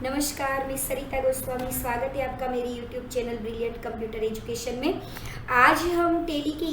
नमस्कार, मैं सरिता गोस्वामी। स्वागत है आपका मेरी YouTube channel brilliant computer education में। आज हम टेली के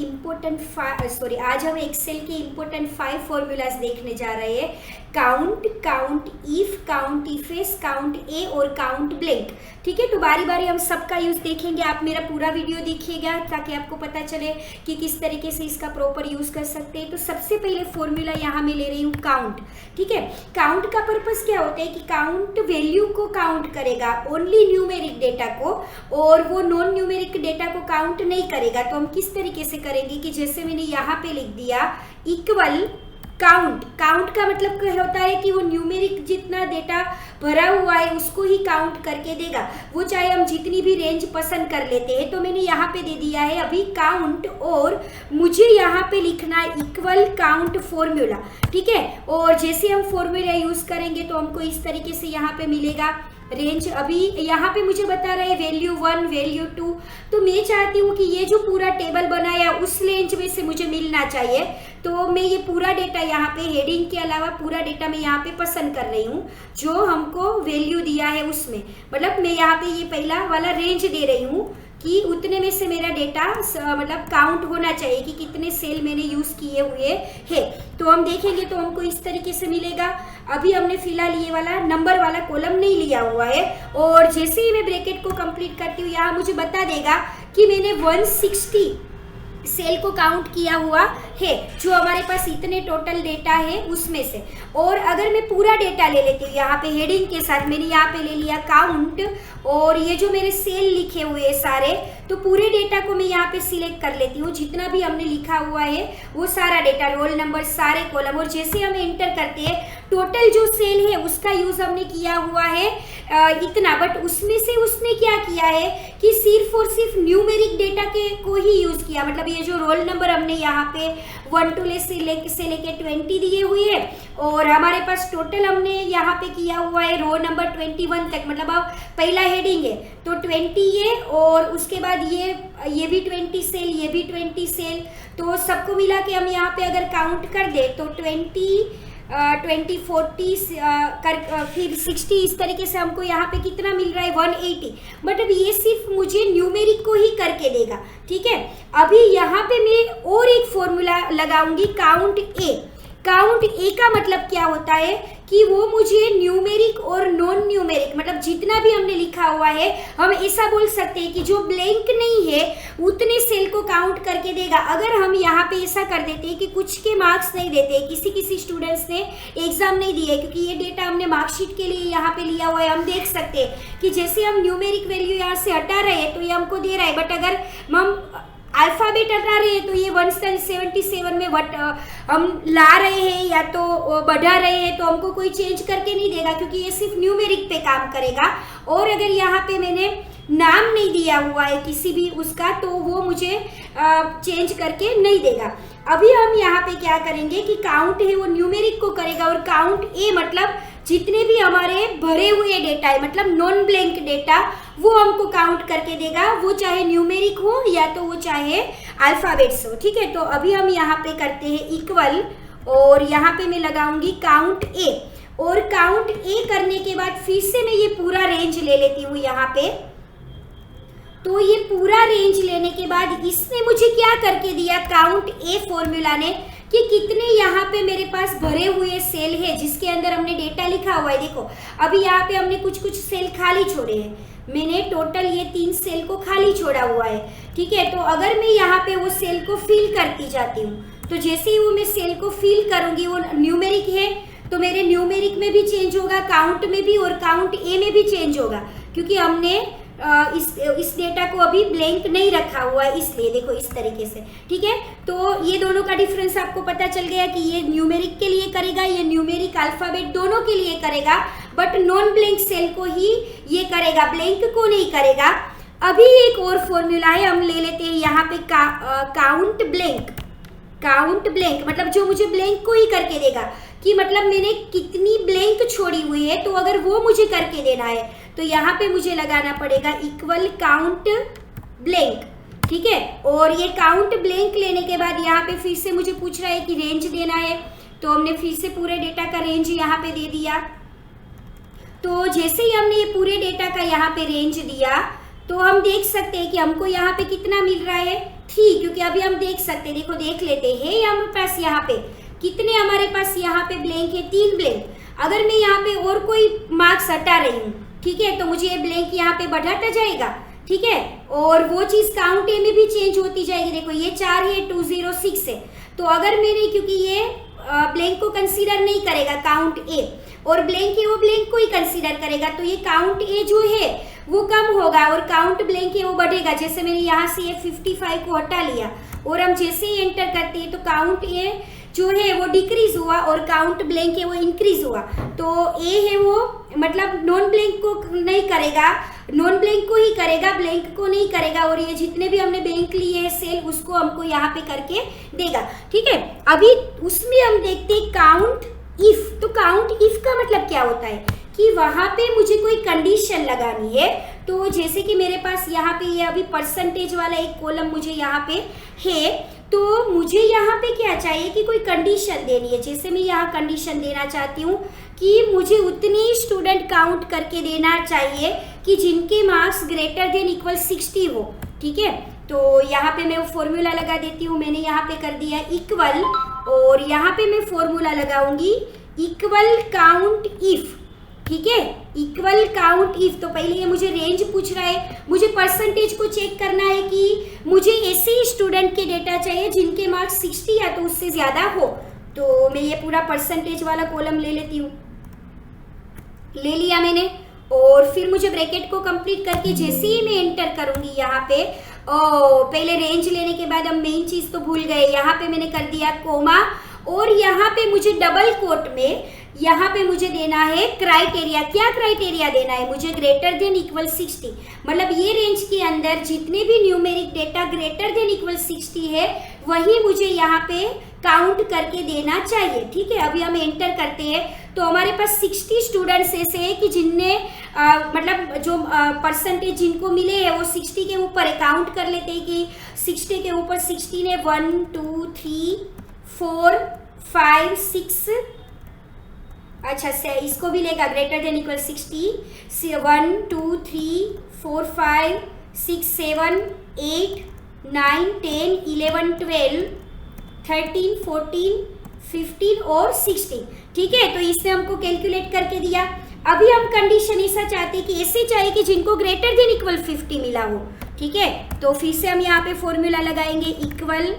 आज हम एक्सेल के इम्पोर्टेंट 5 फॉर्मूलाज देखने जा रहे हैं। Count, count ifs, count A और काउंट ब्लैंक। ठीक है, तो बारी बारी हम सबका यूज देखेंगे। आप मेरा पूरा वीडियो देखिएगा ताकि आपको पता चले कि किस तरीके से इसका प्रॉपर यूज कर सकते हैं। तो सबसे पहले फॉर्मूला यहाँ मैं ले रही हूँ काउंट। ठीक है, काउंट का पर्पस क्या होता है कि काउंट वैल्यू को काउंट करेगा, ओनली न्यूमेरिक डेटा को, और वो नॉन न्यूमेरिक डेटा को काउंट नहीं करेगा। तो हम किस तरीके से करेंगे कि जैसे मैंने यहाँ पे लिख दिया इक्वल काउंट। काउंट का मतलब क्या होता है कि वो न्यूमेरिक जितना डेटा भरा हुआ है उसको ही काउंट करके देगा, वो चाहे हम जितनी भी रेंज पसंद कर लेते हैं। तो मैंने यहाँ पे दे दिया है अभी काउंट, और मुझे यहाँ पे लिखना है इक्वल काउंट फॉर्मूला। ठीक है, और जैसे हम फॉर्मूला यूज करेंगे तो हमको इस तरीके से यहाँ पे मिलेगा रेंज। अभी यहाँ पे मुझे बता रहे हैं वैल्यू 1, वैल्यू 2। तो मैं चाहती हूँ कि ये जो पूरा टेबल बनाया उस रेंज में से मुझे मिलना चाहिए। तो मैं ये पूरा डेटा यहाँ पे हेडिंग के अलावा पूरा डेटा मैं यहाँ पे पसंद कर रही हूँ जो हमको वैल्यू दिया है उसमें। मतलब मैं यहाँ पे ये पहला वाला रेंज दे रही हूँ कि उतने में से मेरा डेटा मतलब काउंट होना चाहिए कि कितने सेल मैंने यूज किए हुए हैं। तो हम देखेंगे तो हमको इस तरीके से मिलेगा। अभी हमने फिलहाल ये वाला नंबर वाला कॉलम नहीं लिया हुआ है, और जैसे ही मैं ब्रैकेट को कंप्लीट करती हूँ यहाँ मुझे बता देगा कि मैंने 160 सेल को काउंट किया हुआ है, जो हमारे पास इतने टोटल डेटा है उसमें से। और अगर मैं पूरा डेटा ले लेती हूँ यहाँ पे हेडिंग के साथ, मैंने यहाँ पे ले लिया काउंट, और ये जो मेरे सेल लिखे हुए हैं सारे, तो पूरे डेटा को मैं यहाँ पे सिलेक्ट कर लेती हूँ। जितना भी हमने लिखा हुआ है वो सारा डेटा, रोल नंबर, सारे कॉलम, और जैसे हम एंटर करते हैं टोटल जो सेल है उसका यूज हमने किया हुआ है इतना, बट उसमें से उसने क्या किया है कि सिर्फ और सिर्फ न्यूमेरिक डेटा के को ही यूज किया। मतलब ये जो रोल नंबर हमने यहाँ पे 1 to से लेके 20 दिए हुए हैं, और हमारे पास टोटल हमने यहाँ पे किया हुआ है रो नंबर 21 तक। मतलब अब पहला हेडिंग है तो 20 है, और उसके बाद ये भी 20 सेल, ये भी 20 सेल। तो सबको मिला के हम यहाँ पे अगर काउंट कर दे तो 20, 40 फिर 60, इस तरीके से हमको यहाँ पे कितना मिल रहा है 180। बट अब ये सिर्फ मुझे न्यूमेरिक को ही करके देगा। ठीक है, अभी यहाँ पे मैं और एक फॉर्मूला लगाऊंगी काउंट ए। काउंट ए का मतलब क्या होता है कि वो मुझे न्यूमेरिक और नॉन न्यूमेरिक, मतलब जितना भी हमने लिखा हुआ है, हम ऐसा बोल सकते हैं कि जो ब्लैंक नहीं है उतने सेल को काउंट करके देगा। अगर हम यहाँ पे ऐसा कर देते हैं कि कुछ के मार्क्स नहीं देते, किसी स्टूडेंट्स ने एग्जाम नहीं दिए, क्योंकि ये डेटा हमने मार्कशीट के लिए यहाँ पे लिया हुआ है, हम देख सकते हैं कि जैसे हम न्यूमेरिक वैल्यू यहाँ से हटा रहे हैं तो ये हमको दे रहा है, बट अगर हम अल्फाबेट हटा रहे हैं तो ये 177 में हम ला रहे हैं या तो बढ़ा रहे हैं तो हमको कोई चेंज करके नहीं देगा, क्योंकि ये सिर्फ न्यूमेरिक पे काम करेगा। और अगर यहाँ पे मैंने नाम नहीं दिया हुआ है किसी भी उसका तो वो मुझे चेंज करके नहीं देगा। अभी हम यहाँ पे क्या करेंगे कि काउंट है वो न्यूमेरिक को करेगा, और काउंट ए मतलब जितने भी हमारे भरे हुए डेटा है, मतलब नॉन ब्लैंक डेटा, वो हमको काउंट करके देगा, वो चाहे न्यूमेरिक हो या तो वो चाहे अल्फाबेट्स हो। ठीक है, तो अभी हम यहाँ पे करते हैं इक्वल, और यहाँ पे मैं लगाऊंगी काउंट ए, और काउंट ए करने के बाद फिर से मैं ये पूरा रेंज ले लेती हूँ यहाँ पे। तो ये पूरा रेंज लेने के बाद इसने मुझे क्या करके दिया काउंट ए फॉर्मूला ने, कि कितने यहाँ पे मेरे पास भरे हुए सेल है जिसके अंदर हमने डेटा लिखा हुआ है। देखो अभी यहाँ पे हमने कुछ सेल खाली छोड़े हैं, मैंने टोटल ये 3 सेल को खाली छोड़ा हुआ है। ठीक है, तो अगर मैं यहाँ पे वो सेल को फिल करती जाती हूँ तो जैसे ही वो मैं सेल को फिल करूँगी, वो न्यूमेरिक है तो मेरे न्यूमेरिक में भी चेंज होगा, काउंट में भी, और काउंट ए में भी चेंज होगा, क्योंकि हमने इस डेटा को अभी ब्लैंक नहीं रखा हुआ है, इसलिए देखो इस तरीके से। ठीक है, तो ये दोनों का डिफरेंस आपको पता चल गया कि ये न्यूमेरिक के लिए करेगा, ये न्यूमेरिक अल्फाबेट दोनों के लिए करेगा, बट नॉन ब्लैंक सेल को ही ये करेगा, ब्लैंक को नहीं करेगा। अभी एक और फॉर्मूला है, हम ले लेते हैं यहाँ पे काउंट ब्लैंक। काउंट ब्लैंक मतलब जो मुझे ब्लैंक को ही करके देगा, कि मतलब मैंने कितनी ब्लैंक छोड़ी हुई है, तो अगर वो मुझे करके देना है तो यहाँ पे मुझे लगाना पड़ेगा इक्वल काउंट ब्लैंक। ठीक है, और ये काउंट ब्लैंक लेने के बाद यहाँ पे फिर से मुझे पूछ रहा है कि रेंज देना है, तो हमने फिर से पूरे डेटा का रेंज यहाँ पे दे दिया। तो जैसे ही हमने ये पूरे डेटा का यहाँ पे रेंज दिया तो हम देख सकते हैं कि हमको यहाँ पे कितना मिल रहा है 3, क्योंकि अभी हम देख सकते हैं, देखो देख लेते हैं हमारे पास यहाँ पे कितने, हमारे पास यहाँ पे ब्लैंक है 3 ब्लैंक। अगर मैं यहाँ पे और कोई मार्क्स हटा रही हूँ, ठीक है, तो मुझे ये ब्लैंक यहाँ पे बढ़ाता जाएगा, ठीक है, और वो चीज़ काउंट ए में भी चेंज होती जाएगी। देखो ये 4 है, 206 है, तो अगर मैंने, क्योंकि ये ब्लैंक को कंसीडर नहीं करेगा काउंट ए, और ब्लैंक है वो ब्लैंक को ही कंसीडर करेगा, तो ये काउंट ए जो है वो कम होगा और काउंट ब्लैंक है वो बढ़ेगा। जैसे मैंने यहाँ से ये 55 को हटा लिया और हम जैसे ही एंटर करते हैं तो काउंट ए जो है वो डिक्रीज हुआ और काउंट ब्लैंक है वो इंक्रीज हुआ। तो ए है वो मतलब नॉन ब्लैंक को नहीं करेगा, नॉन ब्लैंक को ही करेगा, ब्लैंक को नहीं करेगा, और ये जितने भी हमने ब्लैंक लिए हैं सेल उसको हमको यहाँ पे करके देगा, ठीक है। अभी उसमें हम देखते हैं काउंट इफ। तो काउंट इफ का मतलब क्या होता है कि वहां पे मुझे कोई कंडीशन लगानी है। तो जैसे कि मेरे पास यहाँ पे ये अभी परसेंटेज वाला एक कॉलम मुझे यहाँ पे है, तो मुझे यहाँ पे क्या चाहिए कि कोई कंडीशन देनी है। जैसे मैं यहाँ कंडीशन देना चाहती हूँ कि मुझे उतने ही स्टूडेंट काउंट करके देना चाहिए कि जिनके मार्क्स ग्रेटर देन इक्वल 60 हो, ठीक है। तो यहाँ पे मैं वो फॉर्मूला लगा देती हूँ, मैंने यहाँ पे कर दिया इक्वल, और यहाँ पे मैं फॉर्मूला लगाऊंगी इक्वल काउंट इफ, ठीक है, इक्वल काउंट इफ। तो पहले ये मुझे रेंज पूछ रहा है, मुझे परसेंटेज को चेक करना है कि मुझे ऐसे ही स्टूडेंट के डेटा चाहिए जिनके मार्क्स 60 या तो उससे ज्यादा हो। तो मैं ये पूरा परसेंटेज वाला कॉलम ले लेती हूँ, ले लिया मैंने, और फिर मुझे ब्रैकेट को कंप्लीट करके जैसे ही मैं एंटर करूंगी यहाँ पे, पहले रेंज लेने के बाद हम मेन चीज तो भूल गए, यहाँ पे मैंने कर दिया कोमा, और यहाँ पे मुझे डबल कोट में यहाँ पे मुझे देना है क्राइटेरिया। क्या क्राइटेरिया देना है मुझे? ग्रेटर देन इक्वल 60, मतलब ये रेंज के अंदर जितने भी numeric data greater than equal 60 है वही मुझे यहाँ पे काउंट करके देना चाहिए, ठीक है। अभी हम एंटर करते हैं तो हमारे पास 60 स्टूडेंट्स ऐसे हैं कि जिनने मतलब जो परसेंटेज जिनको मिले हैं वो 60 के ऊपर है। काउंट कर लेते हैं कि 60 के ऊपर 60 ने 1 2 3 4 5 6, अच्छा से इसको भी लेगा ग्रेटर देन इक्वल 60, 1 2 3 4 5 6 7 8 9 10 11 12 13 14 15 और 16, ठीक है। तो इसने हमको कैलकुलेट करके दिया। अभी हम कंडीशन ऐसा चाहते हैं कि ऐसे चाहिए कि जिनको ग्रेटर देन इक्वल 50 मिला हो, ठीक है। तो फिर से हम यहाँ पे फॉर्मूला लगाएंगे इक्वल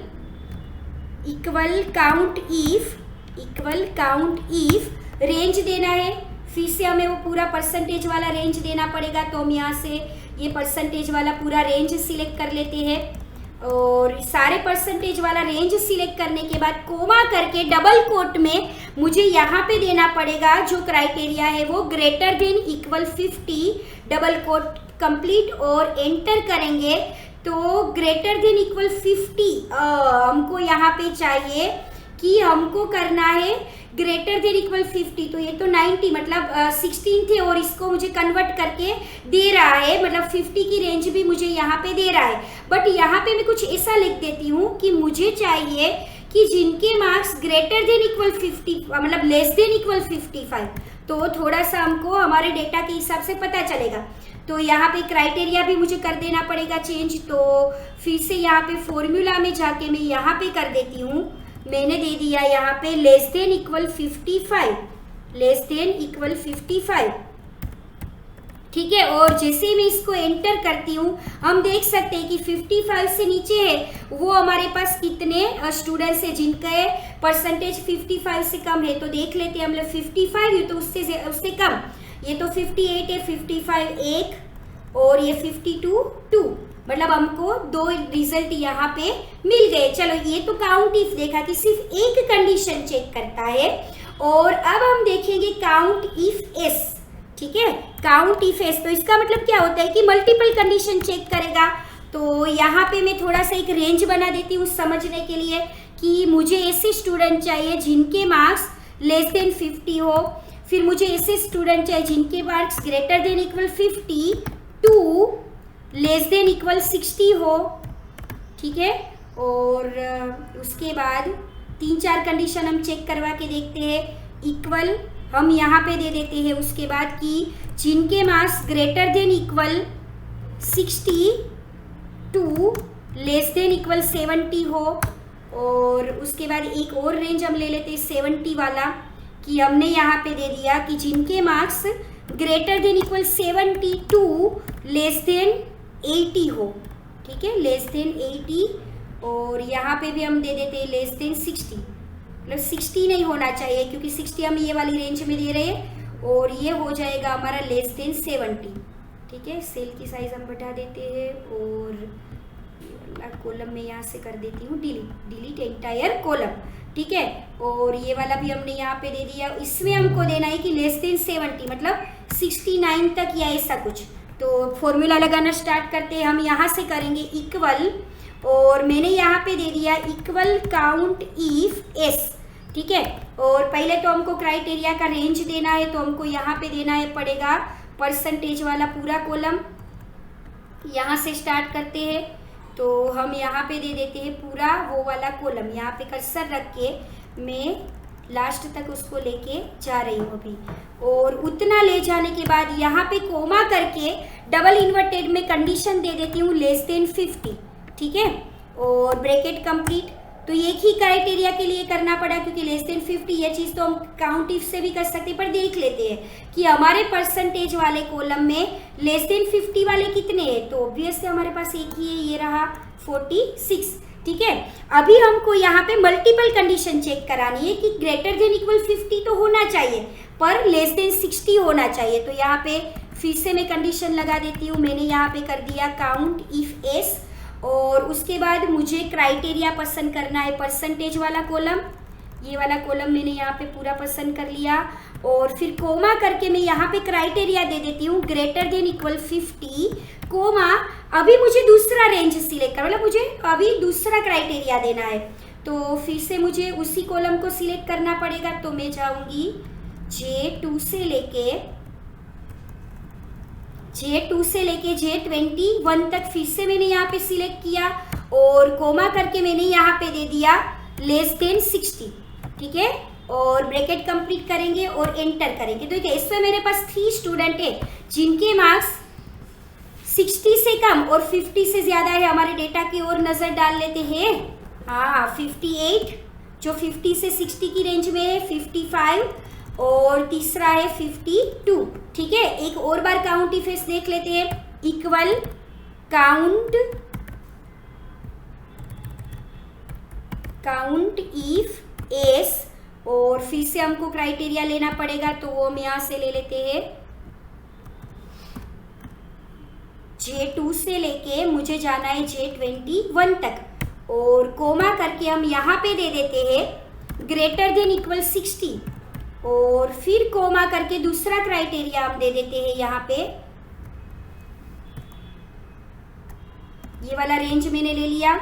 काउंट इफ, रेंज देना है, फिर से हमें वो पूरा परसेंटेज वाला रेंज देना पड़ेगा। तो हम यहाँ से ये परसेंटेज वाला पूरा रेंज सिलेक्ट कर लेते हैं, और सारे परसेंटेज वाला रेंज सिलेक्ट करने के बाद कोमा करके डबल कोट में मुझे यहाँ पे देना पड़ेगा जो क्राइटेरिया है वो greater than equal 50, double quote complete और एंटर करेंगे तो ग्रेटर देन इक्वल 50 हमको यहाँ पे चाहिए कि हमको करना है ग्रेटर देन इक्वल 50। तो ये तो 90 मतलब 16 थे और इसको मुझे कन्वर्ट करके दे रहा है, मतलब 50 की रेंज भी मुझे यहाँ पे दे रहा है। बट यहाँ पे मैं कुछ ऐसा लिख देती हूँ कि मुझे चाहिए कि जिनके मार्क्स ग्रेटर देन इक्वल 50 मतलब लेस देन इक्वल 55, तो थोड़ा सा हमको हमारे डेटा के हिसाब से पता चलेगा। तो यहाँ पे क्राइटेरिया भी मुझे कर देना पड़ेगा चेंज। तो फिर से यहाँ पे फॉर्मूला में जाके मैं यहाँ पे कर देती हूँ, मैंने दे दिया यहाँ पे लेस देन इक्वल 55, ठीक है। और जैसे ही मैं इसको एंटर करती हूँ हम देख सकते हैं कि 55 से नीचे है वो हमारे पास कितने स्टूडेंट्स हैं जिनका परसेंटेज 55 से कम है। तो देख लेते हैं हम लोग 55 है तो उससे कम, ये तो 58 है, 55 1 और ये 52 2, मतलब हमको 2 रिजल्ट यहाँ पे मिल गए। चलो ये तो काउंट इफ देखा कि सिर्फ एक कंडीशन चेक करता है, और अब हम देखेंगे काउंट इफ एस, ठीक है। काउंट इफ एस तो इसका मतलब क्या होता है कि मल्टीपल कंडीशन चेक करेगा। तो यहाँ पे मैं थोड़ा सा एक रेंज बना देती हूँ समझने के लिए कि मुझे ऐसे स्टूडेंट चाहिए जिनके मार्क्स लेस देन 50 हो, फिर मुझे ऐसे स्टूडेंट चाहिए जिनके marks greater than equal 50 2 less than equal 60 हो, ठीक है। और उसके बाद 3-4 कंडीशन हम चेक करवा के देखते हैं। हम यहाँ पे दे देते हैं उसके बाद कि जिनके marks greater than equal 60 to less than equal 70 हो, और उसके बाद एक और रेंज हम ले लेते हैं 70 वाला, कि हमने यहाँ पे दे दिया कि जिनके marks greater than equal 70 to less than 80 हो, ठीक है, लेस देन 80, और यहाँ पे भी हम दे देते हैं लेस देन 60, मतलब 60 नहीं होना चाहिए क्योंकि 60 हम ये वाली रेंज में दे रहे हैं, और ये हो जाएगा हमारा लेस देन 70, ठीक है। सेल की साइज हम बढ़ा देते हैं और कॉलम में यहाँ से कर देती हूँ डिलीट एंटायर कॉलम, ठीक है, और ये वाला भी हमने यहाँ पे दे दिया। इसमें हमको देना है कि लेस देन 70 मतलब 69 तक या ऐसा कुछ। तो फॉर्मूला लगाना स्टार्ट करते हैं। हम यहाँ से करेंगे इक्वल, और मैंने यहाँ पे दे दिया इक्वल काउंट इफ एस, ठीक है, और पहले तो हमको क्राइटेरिया का रेंज देना है, तो हमको यहाँ पे देना है पड़ेगा परसेंटेज वाला पूरा कॉलम। यहाँ से स्टार्ट करते हैं, तो हम यहाँ पे दे देते हैं पूरा वो वाला कॉलम। यहाँ पे कर्सर रख के मैं लास्ट तक उसको लेके जा रही हूँ अभी, और उतना ले जाने के बाद यहाँ पे कोमा करके डबल इन्वर्टेड में कंडीशन दे देती हूँ लेस देन 50, ठीक है, और ब्रैकेट कंप्लीट। तो एक ही क्राइटेरिया के लिए करना पड़ा क्योंकि लेस देन 50 ये चीज़ तो हम काउंट इफ से भी कर सकते हैं, पर देख लेते हैं कि हमारे परसेंटेज वाले कॉलम में लेस देन 50 वाले कितने हैं। तो ऑब्वियसली हमारे पास एक ही है, ये रहा 46, ठीक है। अभी हमको यहाँ पे मल्टीपल कंडीशन चेक करानी है कि ग्रेटर देन इक्वल 50 तो होना चाहिए पर लेस देन 60 होना चाहिए। तो यहाँ पे फिर से मैं कंडीशन लगा देती हूँ। मैंने यहाँ पे कर दिया काउंट इफ एस, और उसके बाद मुझे क्राइटेरिया पसंद करना है परसेंटेज वाला कॉलम। ये वाला कॉलम मैंने यहाँ पे पूरा पसंद कर लिया, और फिर कोमा करके मैं यहाँ पे क्राइटेरिया दे देती हूँ ग्रेटर देन इक्वल 50 कोमा। अभी मुझे दूसरा रेंज सिलेक्ट कर, मतलब मुझे अभी दूसरा क्राइटेरिया देना है, तो फिर से मुझे उसी कॉलम को सिलेक्ट करना पड़ेगा। तो मैं जाऊँगी J2 से लेके J21 तक फिर से मैंने यहाँ पे सिलेक्ट किया, और कोमा करके मैंने यहाँ पे दे दिया लेस देन 60, ठीक है, और ब्रैकेट कंप्लीट करेंगे और एंटर करेंगे। तो देखिए इसमें मेरे पास 3 स्टूडेंट है जिनके मार्क्स 60 से कम और 50 से ज़्यादा है। हमारे डेटा की ओर नज़र डाल लेते हैं। हाँ, 58 जो 50 से 60 की रेंज में है, 55 और तीसरा है 52, ठीक है। एक और बार काउंट इफ एस देख लेते हैं। इक्वल काउंट इफ एस, और फिर से हमको क्राइटेरिया लेना पड़ेगा, तो वो हम यहाँ से ले लेते हैं J2 से लेके मुझे जाना है J21 तक, और कोमा करके हम यहाँ पे दे देते हैं ग्रेटर देन इक्वल 60, और फिर कोमा करके दूसरा क्राइटेरिया हम दे देते हैं यहाँ पे। ये वाला रेंज मैंने ले लिया,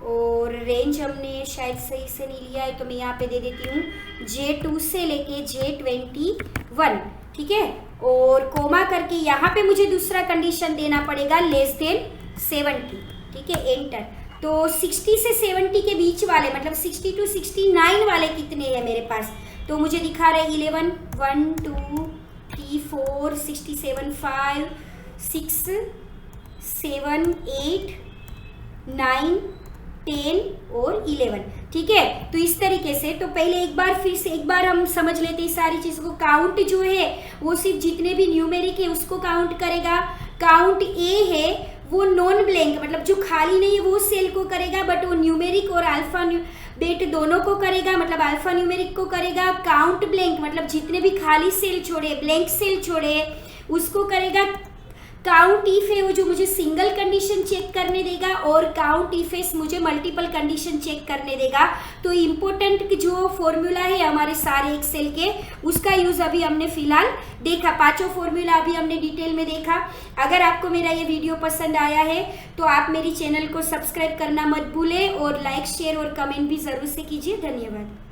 और रेंज हमने शायद सही से नहीं लिया है, तो मैं यहाँ पे दे देती हूँ J2 से लेके J21, ठीक है, और कोमा करके यहाँ पे मुझे दूसरा कंडीशन देना पड़ेगा लेस देन 70, ठीक है, एंटर। तो 60 से 70 के बीच वाले मतलब 60 टू 69 वाले कितने हैं मेरे पास, तो मुझे दिखा रहे 11, 1 2 3 4 67 5 6 7 8 9 10 और 11, ठीक है। तो इस तरीके से तो पहले एक बार हम समझ लेते हैं सारी चीज़ों को। काउंट जो है वो सिर्फ जितने भी न्यूमेरिक है उसको काउंट करेगा। काउंट ए है वो नॉन ब्लैंक मतलब जो खाली नहीं है वो सेल को करेगा, बट वो न्यूमेरिक और अल्फा बेट दोनों को करेगा, मतलब अल्फा न्यूमेरिक को करेगा। काउंट ब्लैंक मतलब जितने भी खाली सेल छोड़े, ब्लैंक सेल छोड़े, उसको करेगा। काउंट इफ है वो जो मुझे सिंगल कंडीशन चेक करने देगा, और काउंट इफ एस मुझे मल्टीपल कंडीशन चेक करने देगा। तो इम्पोर्टेंट जो फॉर्मूला है हमारे सारे एक्सेल के, उसका यूज़ अभी हमने फिलहाल देखा। 5 फॉर्मूला अभी हमने डिटेल में देखा। अगर आपको मेरा ये वीडियो पसंद आया है तो आप मेरी चैनल को सब्सक्राइब करना मत भूलें, और लाइक शेयर और कमेंट भी ज़रूर से कीजिए। धन्यवाद।